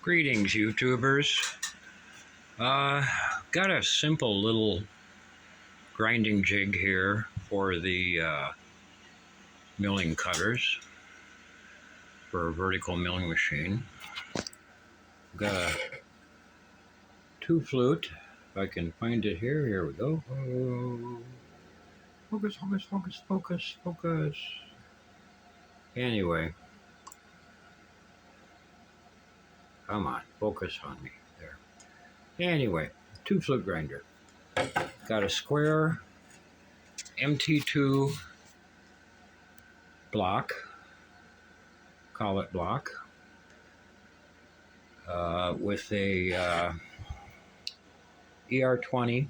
Greetings, YouTubers. Got a simple little grinding jig here for the milling cutters for a vertical milling machine. Got a 2-flute. If I can find it here, here we go. Oh, focus, focus, focus, focus, focus. Anyway, come on, focus on me there. Anyway, 2-flute grinder. Got a square MT2 block, collet block, with a ER20.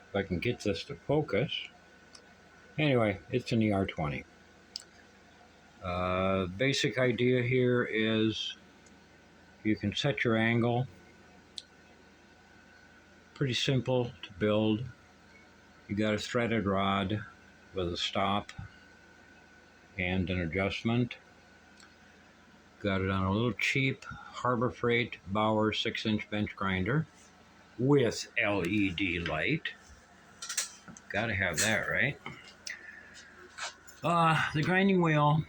If I can get this to focus. Anyway, it's an ER20. Basic idea here is you can set your angle. Pretty simple to build. You got a threaded rod with a stop and an adjustment. Got it on a little cheap Harbor Freight Bauer 6-inch bench grinder with LED light. Gotta have that, right? The grinding wheel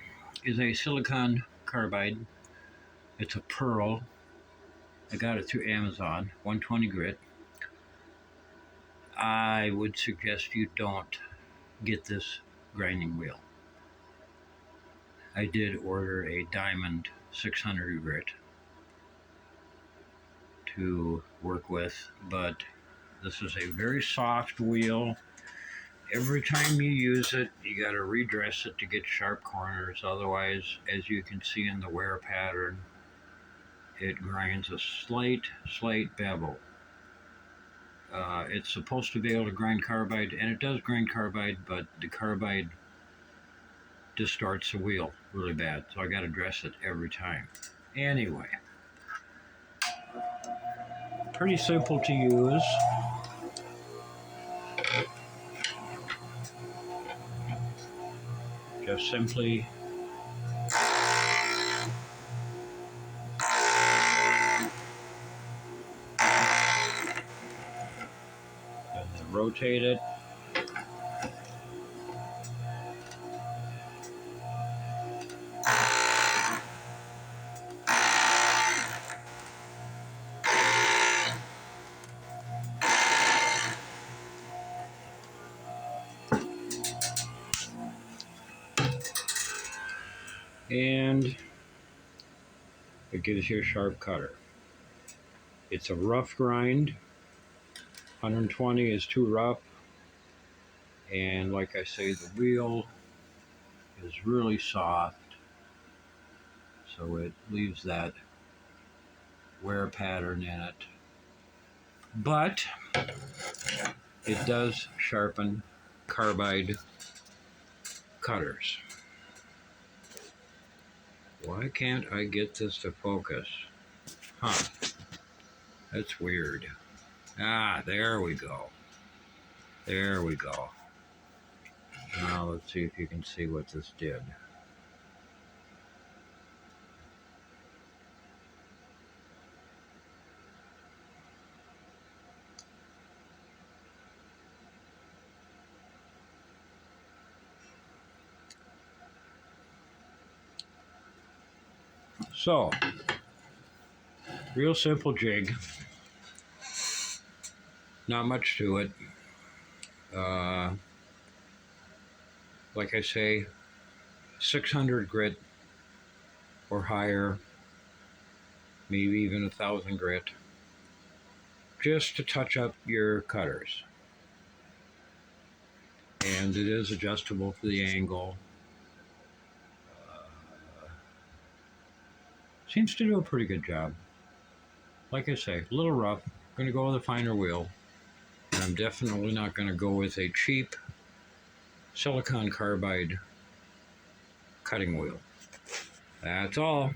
is a silicon carbide. It's a pearl. I got it through Amazon, 120 grit. I would suggest you don't get this grinding wheel. I did order a diamond 600 grit to work with, but this is a very soft wheel. Every time you use it, you got to redress it to get sharp corners. Otherwise, as you can see in the wear pattern, it grinds a slight bevel. It's supposed to be able to grind carbide, and it does grind carbide, but the carbide distorts the wheel really bad, so I got to dress it every time. Anyway, pretty simple to use. Just simply and then rotate it. And it gives you a sharp cutter. It's a rough grind. 120 is too rough. And like I say, the wheel is really soft, so it leaves that wear pattern in it. But it does sharpen carbide cutters. Why can't I get this to focus? Huh. That's weird. Ah, there we go. There we go. Now let's see if you can see what this did. So, real simple jig. Not much to it. Like I say, 600 grit or higher, maybe even 1,000 grit, just to touch up your cutters. And it is adjustable for the angle. Seems to do a pretty good job. Like I say, a little rough. I'm going to go with a finer wheel. And I'm definitely not going to go with a cheap silicon carbide cutting wheel. That's all.